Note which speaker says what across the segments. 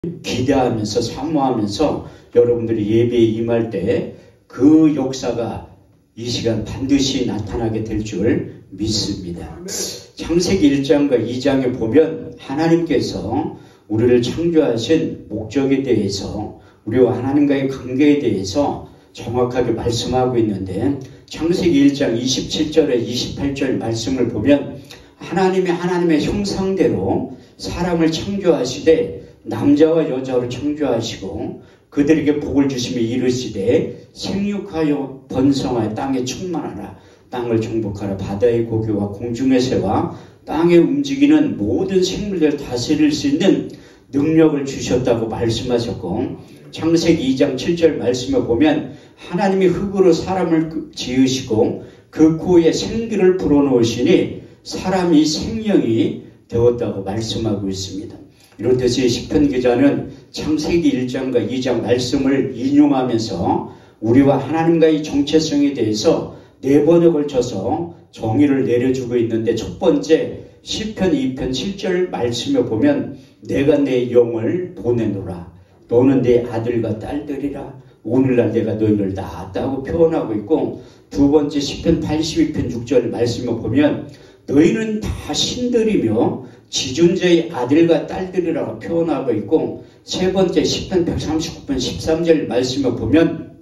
Speaker 1: 기대하면서 사모하면서 여러분들이 예배에 임할 때 그 역사가 이 시간 반드시 나타나게 될 줄 믿습니다. 창세기 1장과 2장에 보면 하나님께서 우리를 창조하신 목적에 대해서 우리와 하나님과의 관계에 대해서 정확하게 말씀하고 있는데 창세기 1장 27절에 28절 말씀을 보면 하나님의 형상대로 사람을 창조하시되 남자와 여자로 창조하시고 그들에게 복을 주시며 이르시되 생육하여 번성하여 땅에 충만하라. 땅을 정복하라. 바다의 고기와 공중의 새와 땅에 움직이는 모든 생물들을 다스릴 수 있는 능력을 주셨다고 말씀하셨고 창세기 2장 7절 말씀에 보면 하나님이 흙으로 사람을 지으시고 그 코에 생기를 불어넣으시니 사람이 생명이 되었다고 말씀하고 있습니다. 이렇듯이 시편 기자는 창세기 1장과 2장 말씀을 인용하면서 우리와 하나님과의 정체성에 대해서 4번에 걸쳐서 정의를 내려주고 있는데 첫 번째 시편 2편 7절 말씀에 보면 내가 내 영을 보내노라. 너는 내 아들과 딸들이라. 오늘날 내가 너희를 낳았다고 표현하고 있고 두 번째 시편 82편 6절 말씀에 보면 너희는 다 신들이며 지존자의 아들과 딸들이라고 표현하고 있고 세 번째 시편 139편 13절 말씀에 보면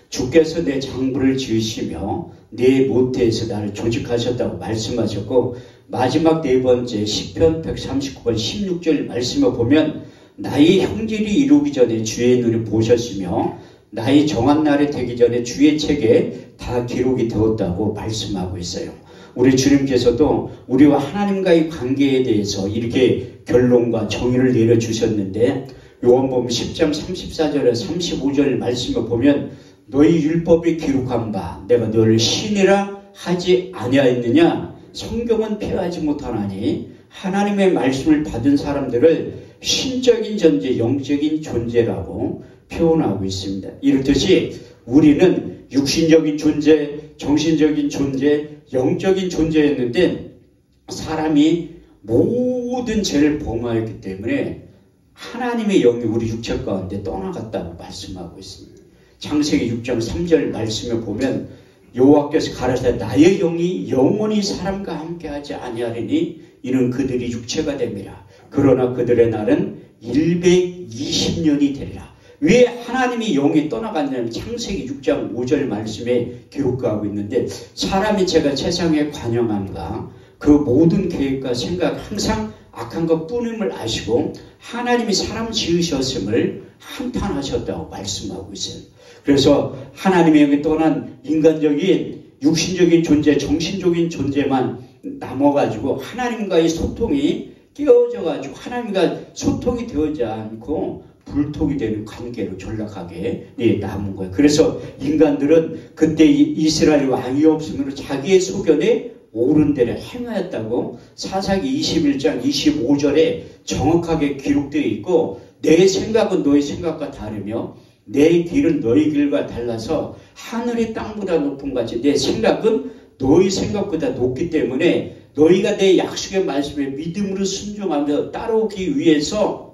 Speaker 1: 주께서 내 장부를 지으시며 내 모태에서 나를 조직하셨다고 말씀하셨고 마지막 네 번째 시편 139편 16절 말씀에 보면 나의 형질이 이루기 전에 주의 눈이 보셨으며 나의 정한 날이 되기 전에 주의 책에 다 기록이 되었다고 말씀하고 있어요. 우리 주님께서도 우리와 하나님과의 관계에 대해서 이렇게 결론과 정의를 내려주셨는데 요한복음 10장 34절에 35절 말씀을 보면 너희 율법에 기록한 바 내가 너를 신이라 하지 아니하였느냐. 성경은 폐하지 못하나니 하나님의 말씀을 받은 사람들을 신적인 존재, 영적인 존재라고 표현하고 있습니다. 이렇듯이 우리는 육신적인 존재, 정신적인 존재, 영적인 존재였는데 사람이 모든 죄를 범하였기 때문에 하나님의 영이 우리 육체 가운데 떠나갔다고 말씀하고 있습니다. 창세기 6장 3절 말씀에 보면 여호와께서 가라사대 나의 영이 영원히 사람과 함께하지 아니하리니 이는 그들이 육체가 됨이라. 그러나 그들의 날은 120년이 되리라. 왜 하나님이 영이 떠나갔냐면 창세기 6장 5절 말씀에 기록하고 있는데 사람이 제가 세상에 관영함과 그 모든 계획과 생각 항상 악한 것 뿐임을 아시고 하나님이 사람 지으셨음을 한탄하셨다고 말씀하고 있어요. 그래서 하나님의 영이 떠난 인간적인 육신적인 존재, 정신적인 존재만 남아가지고 하나님과의 소통이 깨어져가지고 하나님과 소통이 되어지 않고 불통이 되는 관계로 전락하게 남은 거예요. 그래서 인간들은 그때 이스라엘 왕이 없으므로 자기의 소견에 옳은 대로 행하였다고 사사기 21장 25절에 정확하게 기록되어 있고 내 생각은 너의 생각과 다르며 내 길은 너희 길과 달라서 하늘이 땅보다 높은 같이 내 생각은 너희 생각보다 높기 때문에 너희가 내 약속의 말씀에 믿음으로 순종하며 따르기 위해서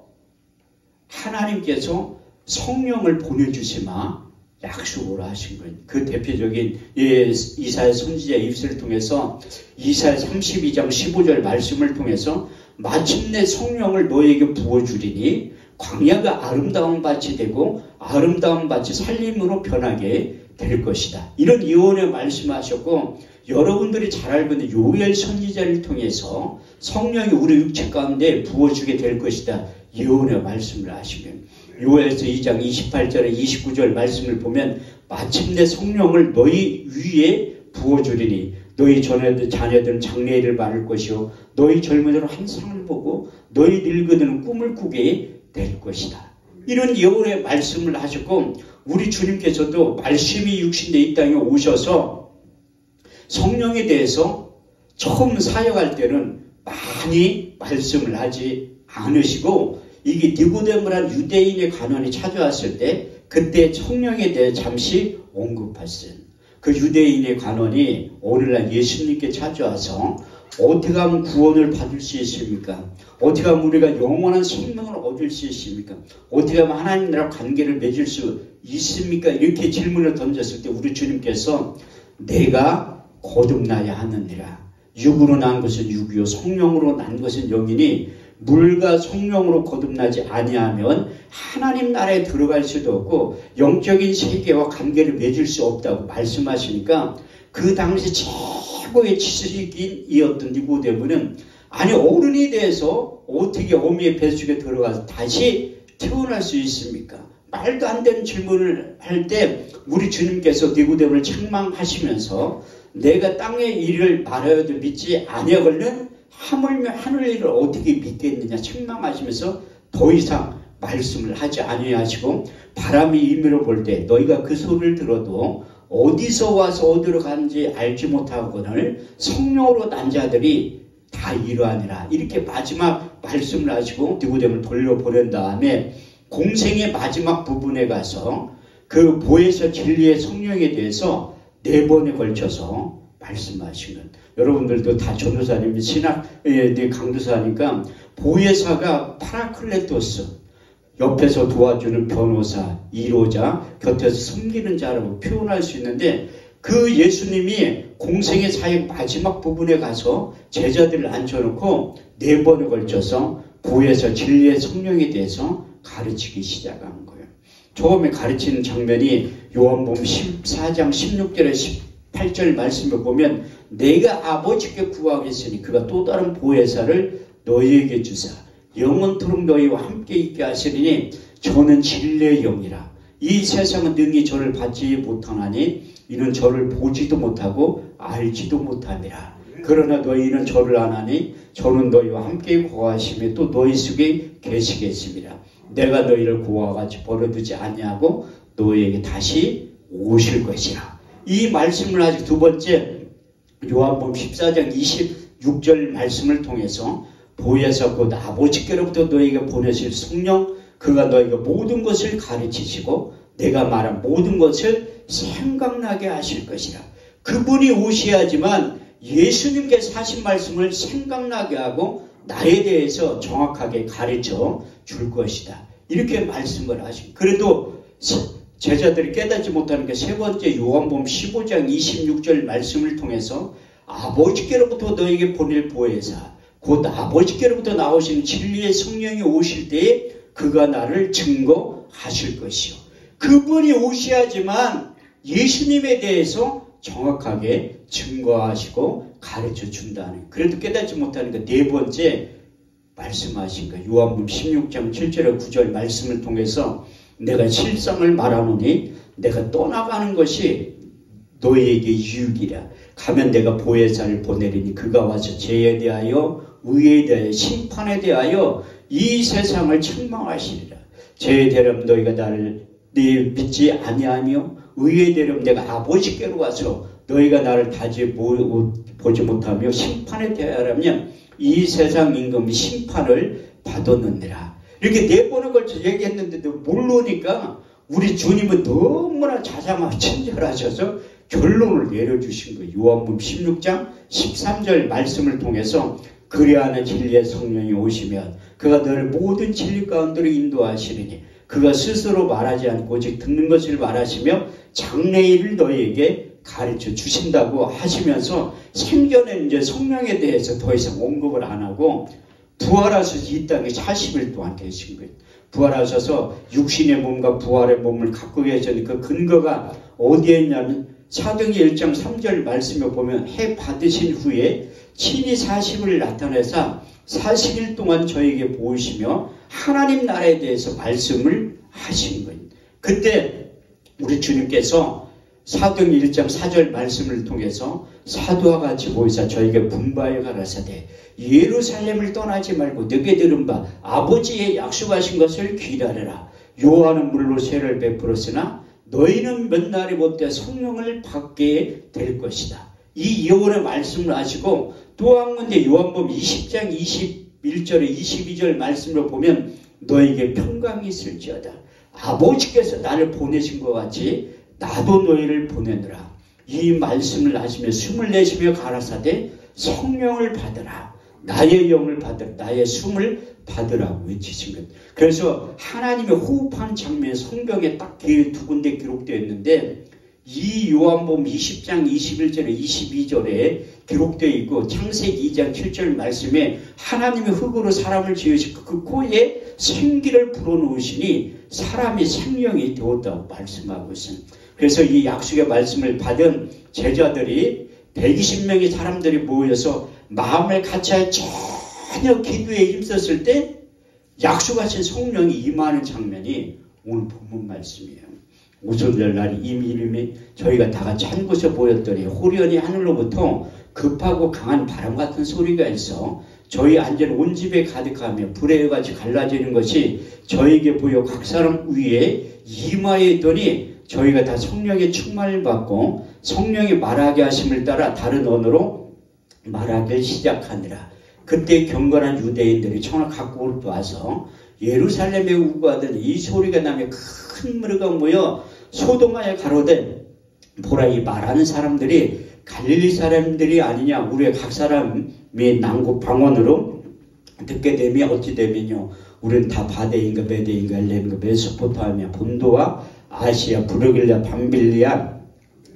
Speaker 1: 하나님께서 성령을 보내주시마 약속으로 하신 거예요. 그 대표적인 이사야 선지자 입술을 통해서 이사야 32장 15절 말씀을 통해서 마침내 성령을 너에게 부어주리니 광야가 아름다운 밭이 되고 아름다운 밭이 살림으로 변하게 될 것이다. 이런 예언의 말씀하셨고 여러분들이 잘 알고 있는 요엘 선지자를 통해서 성령이 우리 육체 가운데 부어주게 될 것이다. 예언의 말씀을 하시면 요엘서 2장 28절에 29절 말씀을 보면 마침내 성령을 너희 위에 부어주리니 너희 자녀들은 장래일을 말할 것이요 너희 젊은이들은 환상을 보고 너희 늙은이들은 꿈을 꾸게 될 것이다. 이런 예언의 말씀을 하셨고 우리 주님께서도 말씀이 육신돼 이 땅에 오셔서 성령에 대해서 처음 사역할 때는 많이 말씀을 하지 않으시고 이게 니고데모라는 유대인의 관원이 찾아왔을 때 그때 성령에 대해 잠시 언급했어요. 그 유대인의 관원이 오늘날 예수님께 찾아와서 어떻게 하면 구원을 받을 수 있습니까? 어떻게 하면 우리가 영원한 생명을 얻을 수 있습니까? 어떻게 하면 하나님 나라 관계를 맺을 수 있습니까? 이렇게 질문을 던졌을 때 우리 주님께서 내가 거듭나야 하느니라. 육으로 난 것은 육이요 성령으로 난 것은 영이니 물과 성령으로 거듭나지 아니하면 하나님 나라에 들어갈 수도 없고 영적인 세계와 관계를 맺을 수 없다고 말씀하시니까 그 당시 최고의 지식인이었던 니고데모는 아니 어른이 돼서 어떻게 어미의 뱃속에 들어가서 다시 태어날 수 있습니까? 말도 안 되는 질문을 할 때 우리 주님께서 니고데모를 책망하시면서 내가 땅의 일을 말하여도 믿지 아니하거든 하물며 하늘 일을 어떻게 믿겠느냐 책망하시면서 더 이상 말씀을 하지 아니하시고 바람이 임의로 볼 때 너희가 그 소리를 들어도 어디서 와서 어디로 가는지 알지 못하거늘 성령으로 난 자들이 다 이러하니라. 이렇게 마지막 말씀을 하시고 니고데모를 돌려보낸 다음에 공생의 마지막 부분에 가서 그 보혜사 진리의 성령에 대해서 4번에 걸쳐서 말씀하신 것. 여러분들도 다 전도사님, 강도사니까 보혜사가 파라클레토스, 옆에서 도와주는 변호사, 이로자, 곁에서 섬기는 자라고 표현할 수 있는데 그 예수님이 공생의 사역 마지막 부분에 가서 제자들을 앉혀놓고 4번에 걸쳐서 보혜사 진리의 성령에 대해서 가르치기 시작한 거예요. 처음에 가르치는 장면이 요한복음 14장 16절에 18절 말씀을 보면 내가 아버지께 구하겠으니 그가 또 다른 보혜사를 너희에게 주사 영원토록 너희와 함께 있게 하시리니 저는 진리의 영이라. 이 세상은 능히 저를 받지 못하나니 이는 저를 보지도 못하고 알지도 못함이라. 그러나 너희는 저를 아나니 저는 너희와 함께 거하시며 또 너희 속에 계시겠습니다. 내가 너희를 고아와 같이 버려두지 아니하고 너희에게 다시 오실 것이라. 이 말씀을 아직 두 번째 요한복음 14장 26절 말씀을 통해서 보혜사 곧 아버지께로부터 너희에게 보내실 성령 그가 너희가 모든 것을 가르치시고 내가 말한 모든 것을 생각나게 하실 것이라. 그분이 오셔야지만 예수님께서 하신 말씀을 생각나게 하고 나에 대해서 정확하게 가르쳐 줄 것이다. 이렇게 말씀을 하시고 그래도 제자들이 깨닫지 못하는 게 세 번째 요한복음 15장 26절 말씀을 통해서 아버지께로부터 너에게 보낼 보혜사 곧 아버지께로부터 나오신 진리의 성령이 오실 때에 그가 나를 증거하실 것이요. 그분이 오셔야지만 예수님에 대해서 정확하게 증거하시고 가르쳐 준다는. 그래도 깨닫지 못하는 게 네 번째 말씀하신 거 요한복음 16장 7절에 9절 말씀을 통해서 내가 실상을 말하노니 내가 떠나가는 것이 너희에게 유익이라. 가면 내가 보혜사를 보내리니 그가 와서 죄에 대하여 의에 대하여 심판에 대하여 이 세상을 책망하시리라. 죄에 대하여 너희가 나를 믿지 아니하며 의에 대하여 내가 아버지께로 와서 너희가 나를 보지 못하며 심판에 대하여라면 이 세상 임금이 심판을 받았느니라. 이렇게 네 번에 걸쳐 얘기했는데도 모르니까 우리 주님은 너무나 자상하고 친절하셔서 결론을 내려주신 거예요. 요한복음 16장 13절 말씀을 통해서 그래야 하는 진리의 성령이 오시면 그가 너를 모든 진리 가운데로 인도하시리니 그가 스스로 말하지 않고 오직 듣는 것을 말하시며 장래일을 너희에게 가르쳐 주신다고 하시면서 생전에 이제 성령에 대해서 더 이상 언급을 안 하고 부활하셔서 이 땅에 40일 동안 계신 거예요. 부활하셔서 육신의 몸과 부활의 몸을 갖고 계시니까 근거가 어디에 있냐면 사도행전 1장 3절 말씀에 보면 해 받으신 후에 친히 40일 나타내서 40일 동안 저에게 보이시며 하나님 나라에 대해서 말씀을 하신 거예요. 그때 우리 주님께서 사도행전 1장 4절 말씀을 통해서 사도와 같이 보이사 저에게 분바에 가라사대 예루살렘을 떠나지 말고 너게 들은 바 아버지의 약속하신 것을 기다려라. 요한은 물로 세를 베풀었으나 너희는 몇 날이 못돼 성령을 받게 될 것이다. 이 예언의 말씀을 하시고 또 한 군데 요한복음 20장 21절에 22절 말씀을 보면 너에게 평강이 있을지어다. 아버지께서 나를 보내신 것 같이 나도 너희를 보내느라. 이 말씀을 하시며 숨을 내쉬며 가라사대 성령을 받으라. 나의 영을 받으라. 나의 숨을 받으라고 외치신 것. 그래서 하나님의 호흡한 장면이 성경에 딱 두 군데 기록되어 있는데 이 요한복음 20장 21절에 22절에 기록되어 있고 창세기 2장 7절 말씀에 하나님의 흙으로 사람을 지으시고 그 코에 생기를 불어넣으시니 사람이 생명이 되었다고 말씀하고 있습니다. 그래서 이 약속의 말씀을 받은 제자들이 120명의 사람들이 모여서 마음을 같이하여 전혀 기도에 힘썼을 때 약속하신 성령이 임하는 장면이 오늘 본문 말씀이에요. 오순절 날 이미 저희가 다 같이 한 곳에 모였더니 호련히 하늘로부터 급하고 강한 바람 같은 소리가 있어 저희 앉은 온 집에 가득하며 불의 같이 갈라지는 것이 저에게 보여 각 사람 위에 임하여 있더니 저희가 다 성령의 충만을 받고 성령이 말하게 하심을 따라 다른 언어로 말하기를 시작하니라. 그때 경건한 유대인들이 청을 갖고 와서 예루살렘에 우거하던 이 소리가 나며 큰 무리가 모여 소동하여 가로되 보라 이 말하는 사람들이 갈릴리 사람들이 아니냐. 우리의 각 사람의 난국 방언으로 듣게 되면 어찌 되면요. 우리는 다 바데인가 베데인가 엘렘인가 메소포타미아 본도와 아시아 부르길라 밤빌리아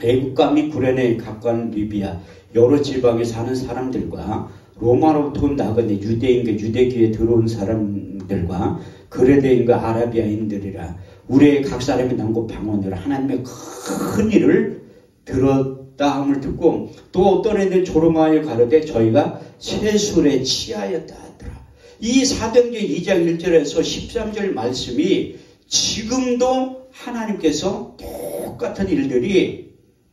Speaker 1: 애국과 및 구레네 가까운 리비아 여러 지방에 사는 사람들과 로마로부터 나거니 유대인과 유대교에 들어온 사람들과 그레데인과 아라비아인들이라 우리의 각 사람이 난곳 방언으로 하나님의 큰 일을 들었다 함을 듣고 또 어떤 애들 조롱하여 가로되 저희가 세술에 취하였다 하더라. 이 사도행전 2장 1절에서 13절 말씀이 지금도 하나님께서 똑같은 일들이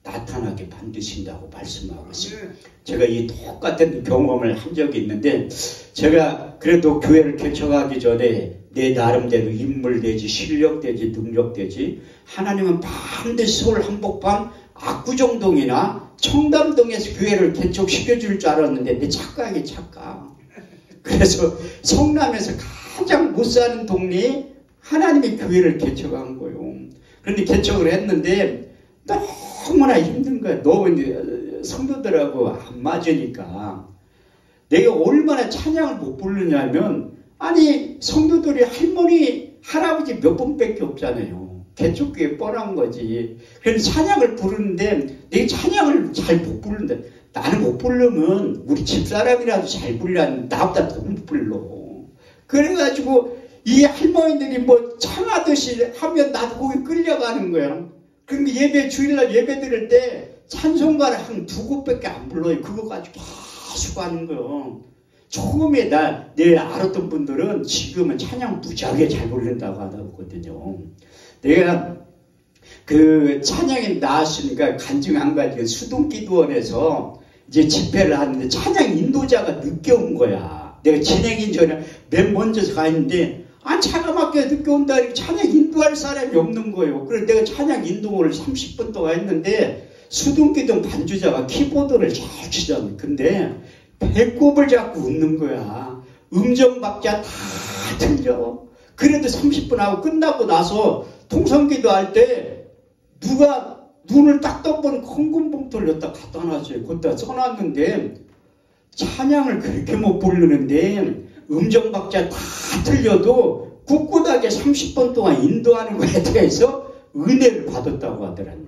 Speaker 1: 나타나게 만드신다고 말씀하고 있습니다. 제가 이 똑같은 경험을 한 적이 있는데 제가 그래도 교회를 개척하기 전에 내 나름대로 인물되지 실력되지 능력되지 하나님은 반드시 서울 한복판 압구정동이나 청담동에서 교회를 개척시켜줄 줄 알았는데 내 착각이 착각. 그래서 성남에서 가장 못 사는 동네에 하나님의 교회를 개척한 거예요. 그런데 개척을 했는데 너무나 힘든 거야. 너무 성도들하고 안 맞으니까. 내가 얼마나 찬양을 못 부르냐면 아니 성도들이 할머니 할아버지 몇 분밖에 없잖아요. 개척교회 뻔한 거지. 그래서 찬양을 부르는데 내가 찬양을 잘 못 부르는데 나는 못 부르면 우리 집사람이라도 잘 부르려는데 나보다 더 못 불러. 그래가지고 이 할머니들이 뭐 창하듯이 하면 나도 거기 끌려가는 거야. 그러니까 예배 주일날 예배 드릴 때 찬송가를 한 2곡밖에 안 불러요. 그거 가지고 계속 하는 거예요. 처음에 내 알았던 분들은 지금은 찬양 무지하게 잘 부른다고 하거든요. 내가 그 찬양에 나왔으니까 간증한 가지고 수동기도원에서 이제 집회를 하는데 찬양 인도자가 늦게 온 거야. 내가 진행인 전에 맨 먼저 가 있는데 차가 막혀 늦게 온다. 찬양 인도할 사람이 없는 거예요. 그래서 내가 찬양 인도를 30분 동안 했는데 수동기도 반주자가 키보드를 잘 치잖아요. 근데 배꼽을 잡고 웃는 거야. 음정박자 다 틀려. 그래도 30분 하고 끝나고 나서 통성기도 할 때 누가 눈을 딱 떠보는 콩금봉투를 여기다 갖다 놨어요. 거기다 써놨는데 찬양을 그렇게 못 부르는데 음정박자 다 틀려도 꿋꿋하게 30분 동안 인도하는 거에 대해서 은혜를 받았다고 하더라고요.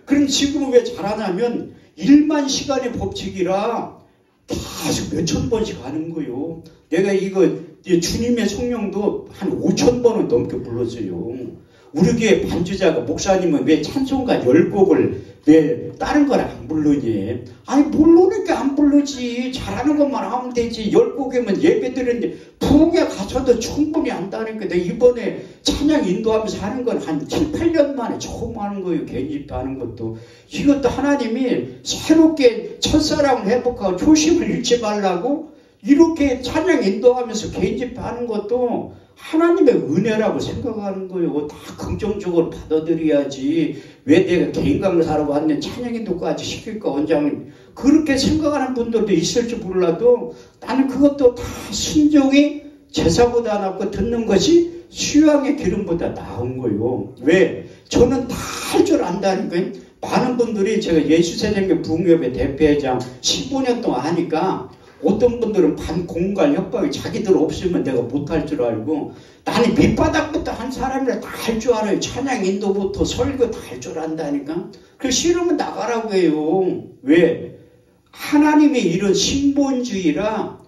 Speaker 1: 그럼 지금은 왜 잘하냐면 1만 시간의 법칙이라 계속 몇천 번씩 하는 거예요. 내가 이거 주님의 성령도 한 5천 번은 넘게 불렀어요. 우리 교회 반주자가 목사님은 왜 찬송가 10곡을 왜 다른 걸 안 부르니? 아니 모르니까 안 부르지. 잘하는 것만 하면 되지. 10곡이면 예배 드리는데 부흥회 가서도 충분히 한다니까. 내가 이번에 찬양 인도하면서 하는 건 한 7, 8년 만에 처음 하는 거예요. 개인집회 하는 것도. 이것도 하나님이 새롭게 첫사랑을 회복하고 초심을 잃지 말라고 이렇게 찬양 인도하면서 개인집회 하는 것도 하나님의 은혜라고 생각하는 거예요. 다 긍정적으로 받아들여야지. 왜 내가 개인 강사라고 왔는데 찬양 인도까지 시킬까 원장님. 그렇게 생각하는 분들도 있을지 몰라도 나는 그것도 다 순종이 제사보다 낫고 듣는 것이 수양의 기름보다 나은 거예요. 왜? 저는 다 할 줄 안다니까. 많은 분들이 제가 예수세대교 부흥협회 대표회장 15년 동안 하니까 어떤 분들은 반 공갈 협박이 자기들 없으면 내가 못할 줄 알고 나는 밑바닥부터 한 사람이라 다 할 줄 알아요. 찬양 인도부터 설교 다 할 줄 안다니까. 그래서 싫으면 나가라고 해요. 왜? 하나님의 이런 신본주의라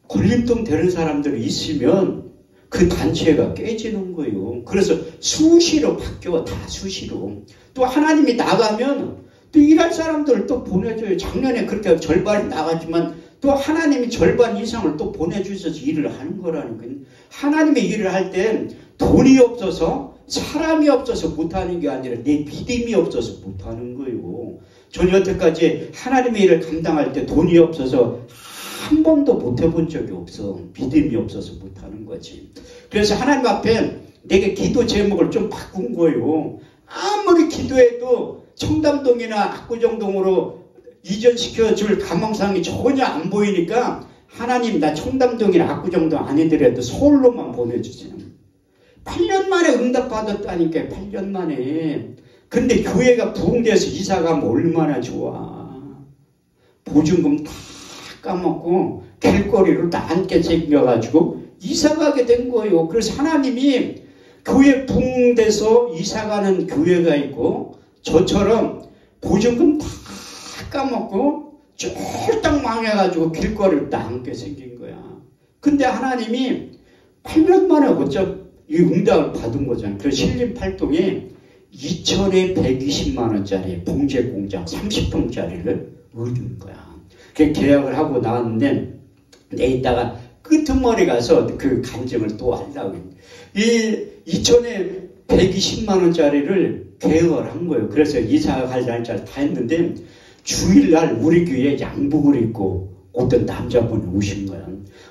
Speaker 1: 걸림돌 되는 사람들이 있으면 그 단체가 깨지는 거예요. 그래서 수시로 바뀌어. 다 수시로. 또 하나님이 나가면 또 일할 사람들을 또 보내줘요. 작년에 그렇게 절반이 나갔지만 또 하나님이 절반 이상을 또 보내주셔서 일을 하는 거라니까요. 하나님의 일을 할 땐 돈이 없어서 사람이 없어서 못하는 게 아니라 내 믿음이 없어서 못하는 거예요. 저는 여태까지 하나님의 일을 감당할 때 돈이 없어서 한 번도 못해본 적이 없어. 믿음이 없어서 못하는 거지. 그래서 하나님 앞에 내가 기도 제목을 좀 바꾼 거예요. 아무리 기도해도 청담동이나 압구정동으로 이전시켜줄 가망상이 전혀 안 보이니까 하나님 나 청담동이나 압구정동 아니더라도 서울로만 보내주세요. 8년 만에 응답받았다니까. 8년 만에. 근데 교회가 부흥돼서 이사가면 얼마나 좋아. 보증금 다 까먹고 길거리로 다 앉게 생겨가지고 이사가게 된 거예요. 그래서 하나님이 교회 부흥돼서 이사가는 교회가 있고 저처럼 보증금 다 까먹고 쫄딱 망해가지고 길거리를 다 앉게 생긴 거야. 근데 하나님이 8년 만에 어쩜 이 응답을 받은 거잖아요. 그래서 신림팔동에 2천에 120만 원짜리 봉제 공장 30평짜리를 얻은 거야. 그 계약을 하고 나왔는데 내 이따가 끄트머리 가서 그 간증을 또 하려고. 이 2천에 120만 원짜리를 계약을 한 거예요. 그래서 이사 갈 날짜를 다 했는데 주일날 우리 교회에 양복을 입고 어떤 남자분이 오신 거야.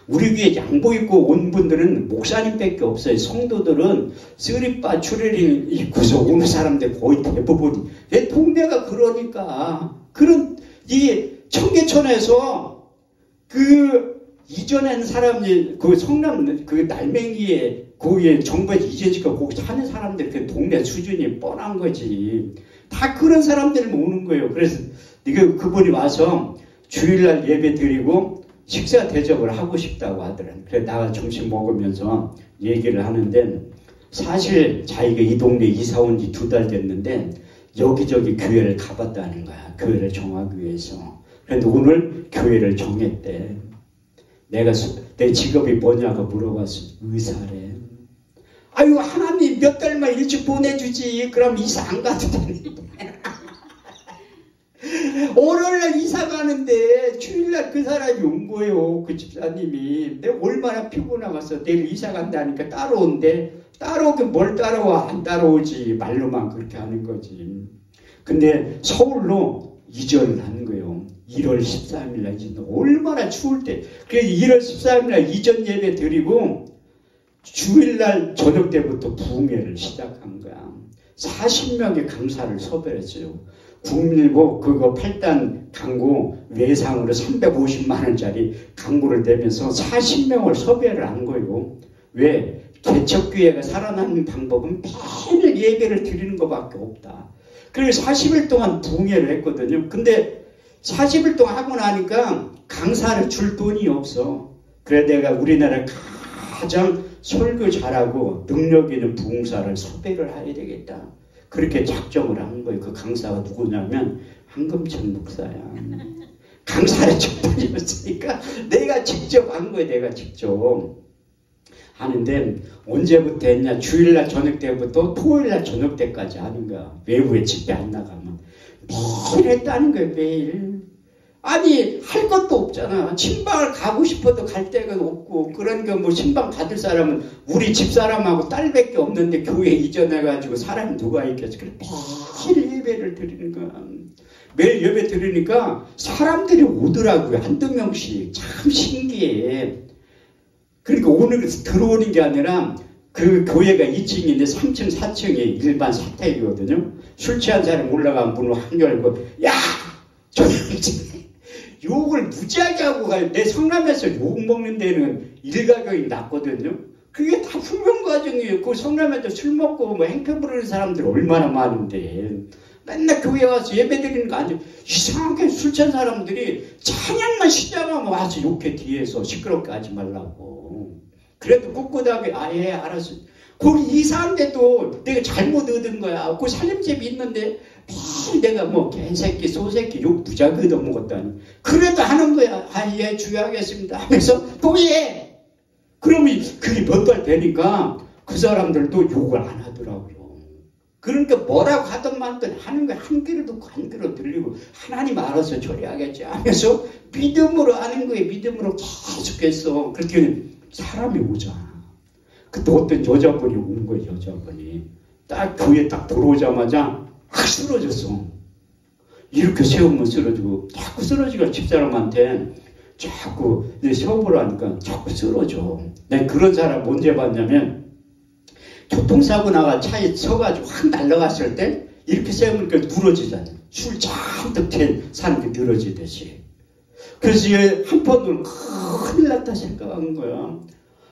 Speaker 1: 우리 교회 양복 입고 온 분들은 목사님밖에 없어요. 성도들은 쓰리빠 추리닝 입고서 오는 사람들 거의 대부분. 내 동네가 그러니까. 그런 이 청계천에서 그 이전엔 사람이 그 성남 그 날맹이에 거기에 정부에 이전시켜 거기 사는 사람들 그 동네 수준이 뻔한 거지. 다 그런 사람들만 오는 거예요. 그래서 그분이 와서 주일날 예배 드리고 식사 대접을 하고 싶다고 하더라고요. 그래서 나가 점심 먹으면서 얘기를 하는데 사실 자기가 이 동네 이사 온 지 2달 됐는데 여기저기 교회를 가봤다는 거야. 교회를 정하기 위해서. 그런데 오늘 교회를 정했대. 내 직업이 뭐냐고 물어봤어. 의사래. 아유 하나님 몇 달만 일찍 보내주지. 그럼 이사 안 가도 되는데. 월요일날 이사 가는데 주일날 그 사람이 온 거예요. 그 집사님이. 내가 얼마나 피곤하겠어. 내일 이사 간다니까 따라온대. 따라오긴 뭘 따라와. 안 따라오지. 말로만 그렇게 하는 거지. 근데 서울로 이전을 하는 거예요. 1월 13일날 이전. 얼마나 추울 때. 그래서 1월 13일날 이전 예배 드리고 주일날 저녁 때부터 부흥회를 시작한 거야. 40명의 강사를 섭외했어요. 국밀고 그거 8단 광고 외상으로 350만 원짜리 광고를 내면서 40명을 섭외를 한 거예요. 왜? 개척교회가 살아남는 방법은 매일 예배를 드리는 것밖에 없다. 그래서 40일 동안 부흥회를 했거든요. 근데 40일 동안 하고 나니까 강사를 줄 돈이 없어. 그래 내가 우리나라 가장 설교 잘하고 능력 있는 부흥사를 섭외를 해야 되겠다. 그렇게 작정을 한 거예요. 그 강사가 누구냐면 한금천 목사야. 강사를 줬다니었으니까 내가 직접 한 거예요. 내가 직접 하는데 언제부터 했냐. 주일날 저녁 때부터 토요일날 저녁 때까지 하는 거야. 외부에 집에 안 나가면 매일 했다는 거예요. 매일. 아니 할 것도 없잖아. 친방을 가고 싶어도 갈 데가 없고. 그러니까 뭐 친방 받을 사람은 우리 집사람하고 딸밖에 없는데 교회 이전해가지고 사람이 누가 있겠어. 그래 매일 예배를 드리는 거야. 매일 예배 드리니까 사람들이 오더라고요. 한두 명씩. 참 신기해. 그러니까 오늘 들어오는 게 아니라 그 교회가 2층인데 3층 4층이 일반 사택이거든요. 술 취한 사람 올라가면 문을 확 열고 야! 욕을 무지하게 하고 가요. 내 성남에서 욕 먹는 데는 일가격이 낮거든요. 그게 다 훈련 과정이에요. 그 성남에서 술 먹고 뭐 행패 부르는 사람들 얼마나 많은데. 맨날 교회 와서 예배 드리는 거 아니에요. 이상하게 술 취한 사람들이 찬양만 시작하면 와서 욕해 뒤에서 시끄럽게 하지 말라고. 그래도 꿋꿋하게 예 알았어. 거기 이상한데도 내가 잘못 얻은 거야. 그 살림집이 있는데 매일 내가 뭐 개새끼 소새끼 욕 부자그 얻어먹었다니. 그래도 하는 거야. 예 주의하겠습니다 하면서 또 예. 그러면 그게 몇 달 되니까 그 사람들도 욕을 안 하더라고요. 그러니까 뭐라고 하든 말든 하는 거 한 귀로 듣고 한 귀로 들리고 하나님 알아서 처리하겠지 하면서 믿음으로 하는 거에 믿음으로 계속해서 그렇게 사람이 오잖아. 그때 어떤 여자분이 온 거예요. 여자분이 딱 교회 딱 들어오자마자 확 쓰러졌어. 이렇게 세우면 쓰러지고 자꾸 쓰러지고 집사람한테 자꾸 세워보려 하니까 자꾸 쓰러져. 내가 그런 사람 언제 봤냐면 교통사고 나가 차에 서가지고 확 날아갔을 때 이렇게 세우니까 늘어지잖아. 술 잔뜩 된 사람들이 늘어지듯이. 그래서 한편으로 큰일 났다 생각한 거야.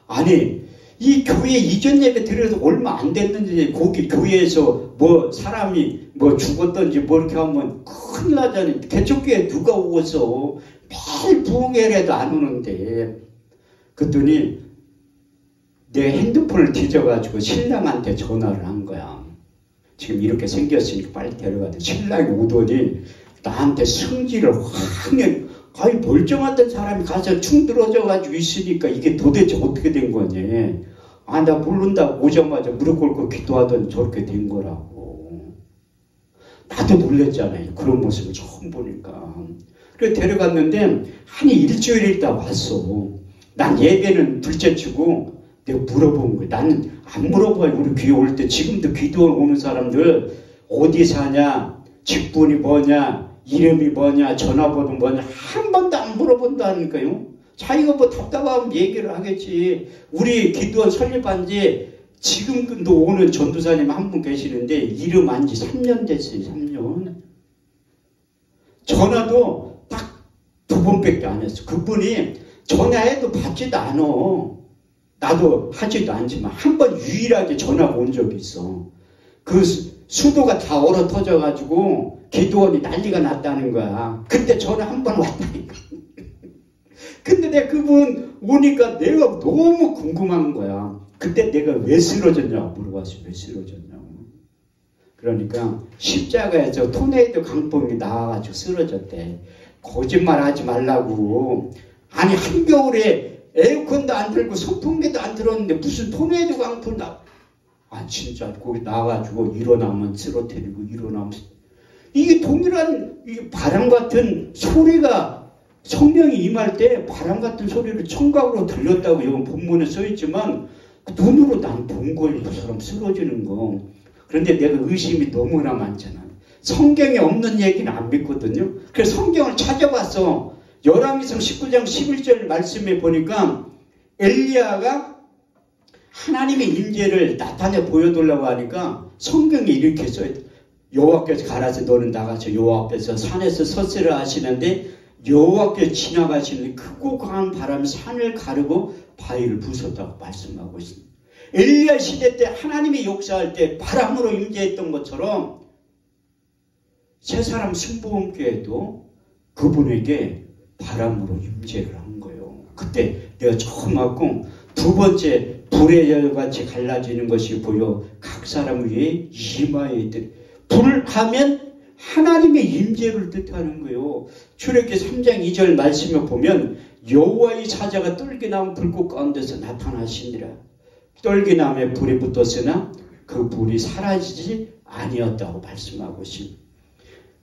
Speaker 1: 아니 이 교회 이전 예배 드려도 얼마 안 됐는지 거기 교회에서 뭐 사람이 뭐 죽었던지 뭐 이렇게 하면 큰일 나잖아요. 개척교회 누가 오고서 매일 부흥회라도 안 오는데. 그랬더니 내 핸드폰을 뒤져가지고 신랑한테 전화를 한 거야. 지금 이렇게 생겼으니까 빨리 데려가야 돼. 신랑이 오더니 나한테 성질을 확 내. 아이 멀쩡하던 사람이 가서 충 들어져가지고 있으니까 이게 도대체 어떻게 된 거니? 아 나 모른다. 오자마자 무릎 꿇고 기도하던 저렇게 된 거라고. 나도 놀랬잖아요. 그런 모습을 처음 보니까. 그래 데려갔는데 한 일주일 있다 왔어. 난 예배는 둘째 치고 내가 물어본 거야. 나는 안 물어봐요. 우리 귀에 올 때 지금도 기도 오는 사람들 어디 사냐, 직분이 뭐냐, 이름이 뭐냐, 전화번호 뭐냐 한 번도 안 물어본다니까요. 자기가 뭐 답답하면 얘기를 하겠지. 우리 기도원 설립한 지 지금도 오는 전도사님 한 분 계시는데 이름 안 지 3년 됐어요. 3년. 전화도 딱 2번밖에 안 했어. 그분이 전화해도 받지도 않아. 나도 하지도 않지만 한 번 유일하게 전화가 온 적이 있어. 그 수도가 다 얼어 터져가지고 기도원이 난리가 났다는 거야. 그때 전화 한 번 왔다니까. 근데 내가 그분 오니까 내가 너무 궁금한 거야. 그때 내가 왜 쓰러졌냐고 물어봤어. 왜 쓰러졌냐고. 그러니까 십자가에서 토네이도 강풍이 나와가지고 쓰러졌대. 거짓말 하지 말라고. 아니 한겨울에 에어컨도 안 틀고 선풍기도 안 틀었는데 무슨 토네이도 강풍 나. 아 진짜 거기 나와가지고 일어나면 쓰러뜨리고 일어나면 이게 동일한 이게 바람 같은 소리가 성령이 임할 때 바람 같은 소리를 청각으로 들렸다고 여기 본문에 써있지만 눈으로 난 본 거예요. 그 사람 쓰러지는 거. 그런데 내가 의심이 너무나 많잖아. 성경에 없는 얘기는 안 믿거든요. 그래서 성경을 찾아봤어. 열왕기상 19장 11절 말씀에 보니까 엘리야가 하나님의 임재를 나타내 보여달라고 하니까 성경에 이렇게 써있다. 여호와께서 가라서 너는 나가서 여호와께서 산에서 서스를 하시는데 여호와께서 지나가시는 크고 강한 바람이 산을 가르고 바위를 부쉈다고 말씀하고 있습니다. 엘리야 시대 때 하나님이 역사할 때 바람으로 임재했던 것처럼 세 사람 승부원교회도 그분에게 바람으로 임재를 한 거예요. 그때 내가 처음 왔고 두 번째 불의 열같이 갈라지는 것이 보여 각 사람 위에 이마에 있더니 불을 하면 하나님의 임재를 뜻하는 거예요. 출애굽기 3장 2절 말씀을 보면 여호와의 사자가 떨기나무 불꽃 가운데서 나타나시니라. 떨기나무에 불이 붙었으나 그 불이 사라지지 아니었다고 말씀하고 있습니다.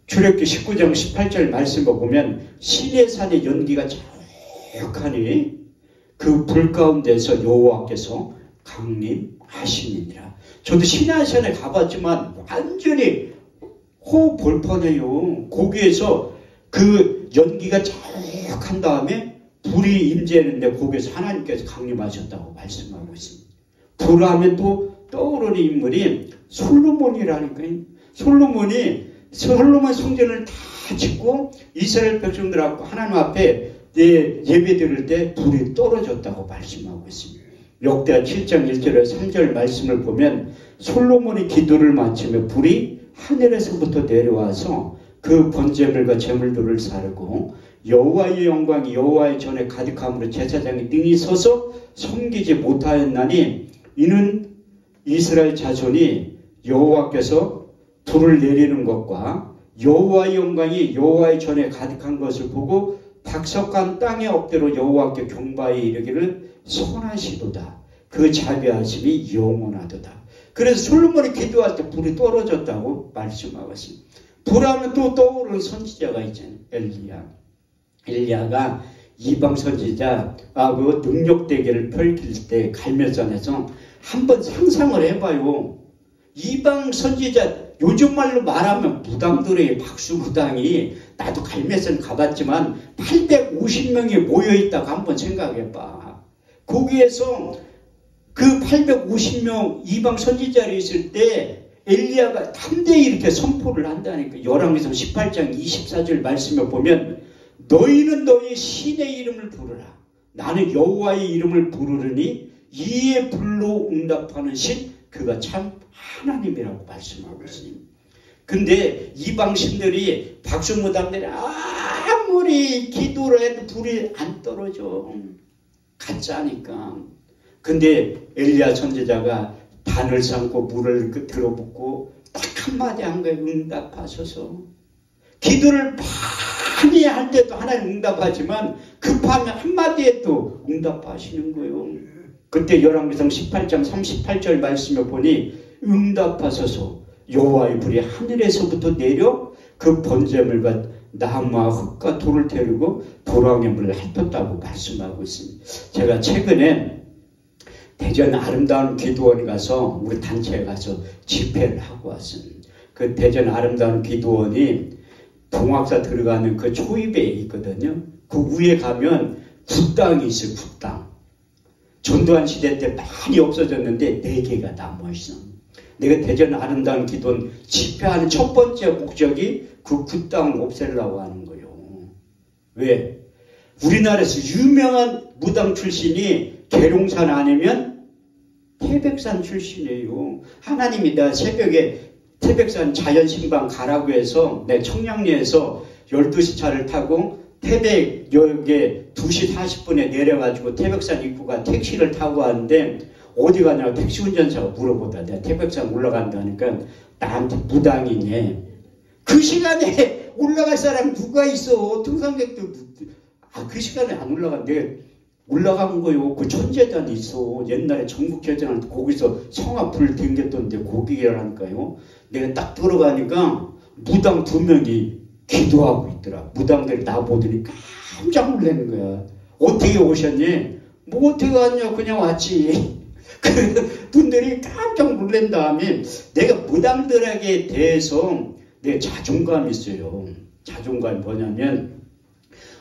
Speaker 1: 출애굽기 19장 18절 말씀을 보면 시내산의 연기가 쭉 그 불 가운데서 여호와께서 강림하시니라. 저도 시내산에 가봤지만 완전히 호흡 볼 뻔해요. 거기에서 그 연기가 쭉 한 다음에 불이 임재했는데 거기에서 하나님께서 강림하셨다고 말씀하고 있습니다. 불하면 또 떠오르는 인물이 솔로몬이라니까요. 솔로몬 성전을 다 짓고 이스라엘 백성들하고 하나님 앞에 예배 드릴 때 불이 떨어졌다고 말씀하고 있습니다. 역대하 7장 1절에 3절 말씀을 보면 솔로몬이 기도를 마치며 불이 하늘에서부터 내려와서 그 번제물과 제물들을 사르고 여호와의 영광이 여호와의 전에 가득함으로 제사장이 능히 서서 섬기지 못하였나니 이는 이스라엘 자손이 여호와께서 불을 내리는 것과 여호와의 영광이 여호와의 전에 가득한 것을 보고 박석한 땅에 엎드려 여호와께 경배하여 이르기를 선하시도다. 그 자비하심이 영원하도다. 그래서 솔로몬이 기도할 때 불이 떨어졌다고 말씀하고 있습니다. 불하면 또 떠오르는 선지자가 있잖아요. 엘리야가 이방 선지자 그 능력대계를 펼칠 때 갈멜산에서 한번 상상을 해봐요. 이방 선지자 요즘 말로 말하면 무당들의 박수무당이 나도 갈멜산 가봤지만 850명이 모여있다고 한번 생각해봐. 거기에서 그 850명 이방 선지자를 있을 때 엘리야가 담대히 이렇게 선포를 한다니까. 열왕기상 18장 24절 말씀에 보면 너희는 너희 신의 이름을 부르라. 나는 여호와의 이름을 부르르니 이에 불로 응답하는 신 그가 참 하나님이라고 말씀하고 있습니다. 근데 이방 신들이 박수무당들이 아무리 기도를 해도 불이 안 떨어져. 가짜니까. 근데 엘리야 선지자가 단을 삼고 물을 들어붓고 딱 한마디 한 거예요. 응답하소서. 기도를 많이 할 때도 하나님 응답하지만 급하면 한마디에 또 응답하시는 거예요. 그때 열왕기상 18장 38절 말씀에 보니 응답하소서 여호와의 불이 하늘에서부터 내려 그 번제물과 나무와 흙과 돌을 데리고 도랑의 물을 핥았다고 말씀하고 있습니다. 제가 최근에 대전 아름다운 기도원에 가서 우리 단체에 가서 집회를 하고 왔습니다. 그 대전 아름다운 기도원이 동학사 들어가는 그 초입에 있거든요. 그 위에 가면 굿당이 있어요. 굿당. 전두환 시대 때 많이 없어졌는데 4개가 남아있어. 내가 대전 아름다운 기도원 집회하는 첫 번째 목적이 그 굿당을 없애려고 하는 거예요. 왜? 우리나라에서 유명한 무당 출신이 계룡산 아니면 태백산 출신이에요. 하나님이 나 새벽에 태백산 자연신방 가라고 해서 내 청량리에서 12시 차를 타고 태백역에 2시 40분에 내려가지고 태백산 입구가 택시를 타고 왔는데 어디 가냐고 택시 운전사가 물어보다 내가 태백산 올라간다니까 나한테 무당이네. 그 시간에 올라갈 사람 누가 있어. 등산객도 그 시간에 안 올라간대. 올라간 거요. 그 천재단이 있어. 옛날에 전국체전할 때 거기서 성화 불 댕겼던데 거기라니까요. 내가 딱 들어가니까 무당 2명이 기도하고 있더라. 무당들이 나보더니 깜짝 놀라는 거야. 어떻게 오셨니? 뭐 어떻게 왔냐? 그냥 왔지. 그 분들이 깜짝 놀란 다음에 내가 무당들에게 대해서 내 자존감이 있어요. 자존감이 뭐냐면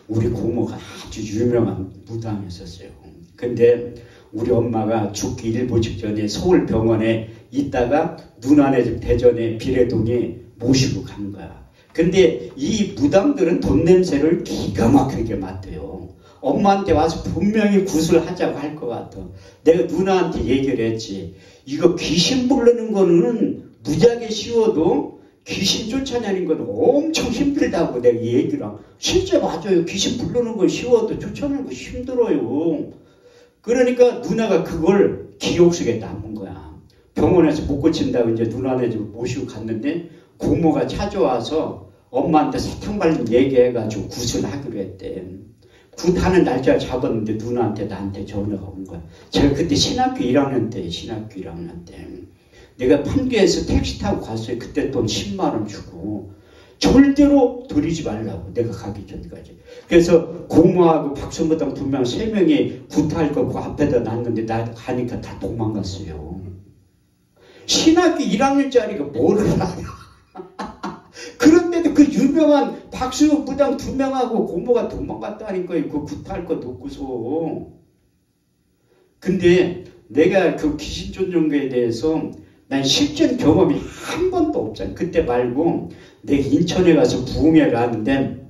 Speaker 1: 우리 고모가 아주 유명한 무당이었어요. 근데 우리 엄마가 죽기 일보 직전에 서울병원에 있다가 누나네 집 대전에 비례동에 모시고 간 거야. 근데 이 무당들은 돈 냄새를 기가 막히게 맡아요. 엄마한테 와서 분명히 구슬하자고 할 것 같아. 내가 누나한테 얘기를 했지. 이거 귀신 부르는 거는 무지하게 쉬워도 귀신 쫓아내는 건 엄청 힘들다고 내가 얘기를 하고. 실제 맞아요. 귀신 부르는 건 쉬워도 쫓아내는 거 힘들어요. 그러니까 누나가 그걸 기억 속에 남은 거야. 병원에서 못 고친다고 이제 누나네 집 모시고 갔는데 고모가 찾아와서 엄마한테 사탕 발린 얘기해가지고 구슬하기로 했대. 굿하는 날짜 잡았는데 누나한테 나한테 전화가 온 거야. 제가 그때 신학교 1학년 때 내가 판교에서 택시 타고 갔어요. 그때 돈 10만 원 주고. 절대로 드리지 말라고 내가 가기 전까지. 그래서 고모하고 박수무당 2명 3명이 굿할 거 그 앞에다 놨는데 나 가니까 다 도망갔어요. 신학교 1학년짜리가 뭐를 알아. 그런데도 그 유명한 박수무당 2명하고 고모가 도망갔다는 거예요. 그 굿할 거 놓고서. 근데 내가 그 귀신 쫓는 대해서 난 실전 경험이 한 번도 없잖아. 그때 말고 내가 인천에 가서 부흥회를 하는데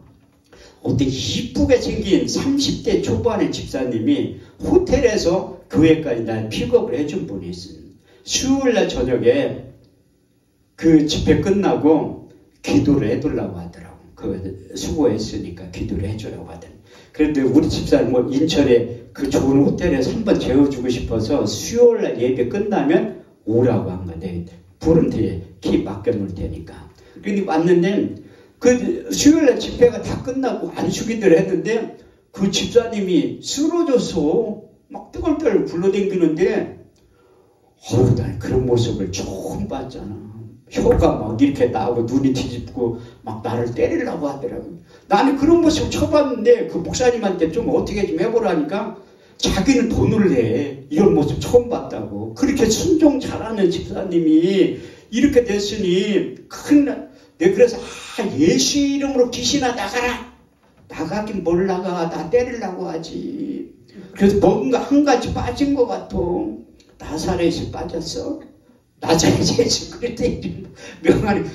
Speaker 1: 어떤 이쁘게 생긴 30대 초반의 집사님이 호텔에서 교회까지 날 픽업을 해준 분이 있습니다. 수요일날 저녁에 그 집회 끝나고 기도를 해두려고 하더라고. 그 수고했으니까 기도를 해주라고 하더니. 그런데 우리 집사는 뭐 인천에 그 좋은 호텔에서 한번 재워주고 싶어서 수요일날 예배 끝나면 오라고 한 거야. 내가 부른 뒤에 키 맡겨놓을 테니까. 그런데 왔는데 그 수요일날 집회가 다 끝나고 안수기들 했는데 그 집사님이 쓰러져서 막 뜨걸뜨걸 굴러다니는데 난 그런 모습을 처음 봤잖아. 혀가 막 이렇게 나오고 눈이 뒤집고 막 나를 때리려고 하더라고요. 나는 그런 모습 처음 봤는데 그 목사님한테 좀 어떻게 좀 해보라니까 자기는 돈을 내. 이런 모습 처음 봤다고. 그렇게 순종 잘하는 집사님이 이렇게 됐으니 큰일 나. 내가 그래서 예수 이름으로 귀신아 나가라. 나가긴 뭘 나가. 나 때리려고 하지. 그래서 뭔가 한 가지 빠진 것 같아. 나사렛이 빠졌어. 나자렛 예수 그리스도 이름 명하니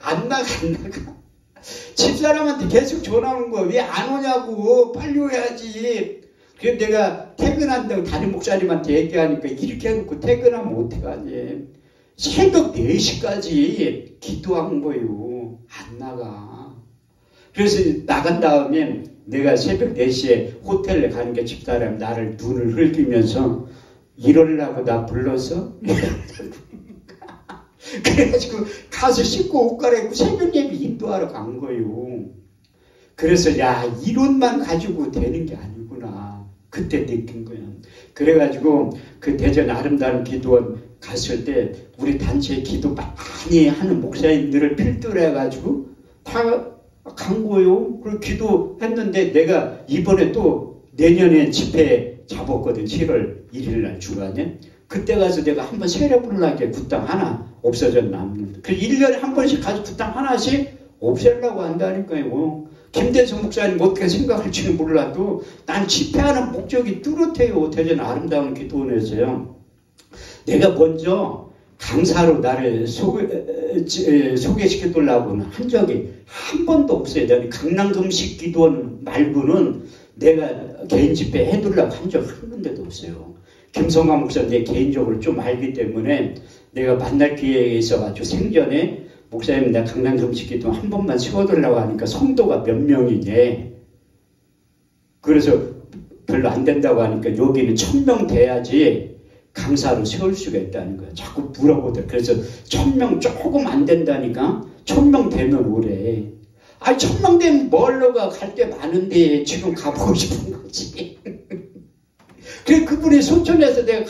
Speaker 1: 안 나가. 집사람한테 계속 전화 오는 거야. 왜 안 오냐고. 빨리 오야지. 그래서 내가 퇴근한다고 담임 목사님한테 얘기하니까 이렇게 해놓고 퇴근하면 어떡하지. 새벽 4시까지 기도한 거예요. 안 나가. 그래서 나간 다음에 내가 새벽 4시에 호텔에 가는 게 집사람 나를 눈을 흘리면서 이러려고 나 불러서 그래가지고 가서 씻고 옷 갈아입고 새벽 예배 인도하러 간 거예요. 그래서 야 이론만 가지고 되는 게 아니구나. 그때 느낀 거야. 그래가지고 그 대전 아름다운 기도원 갔을 때 우리 단체에 기도 많이 하는 목사님들을 필두로 해가지고 다 간 거예요. 그리고 기도했는데 내가 이번에 또 내년에 집회 잡았거든. 7월 1일 날 주간에. 그때 가서 내가 한번 세려보려게 굿당 하나 없어졌나. 그 1년에 한 번씩 가서 굿당 하나씩 없애려고 한다니까요. 김대성 목사님 어떻게 생각할지는 몰라도 난 집회하는 목적이 뚜렷해요. 대전 아름다운 기도원에서요. 내가 먼저 강사로 나를 소개시켜주려고는 한 적이 한 번도 없어요. 나는 강남금식 기도원 말고는 내가 개인 집회 해두려고 한 적 한 번도 없어요. 김성환 목사 내 개인적으로 좀 알기 때문에 내가 만날 기회가 있어가지고 생전에 목사님 나 강남금식 기도원 한 번만 세워두려고 하니까 성도가 몇 명이냐. 그래서 별로 안 된다고 하니까 여기는 1000명 돼야지 강사로 세울 수가 있다는 거야. 자꾸 물어보더라. 그래서 1000명 조금 안 된다니까 1000명 되면 오래. 1000명 되면 멀러가 갈 데 많은데 지금 가보고 싶은 거지. 그래 그분이 소천해서 내가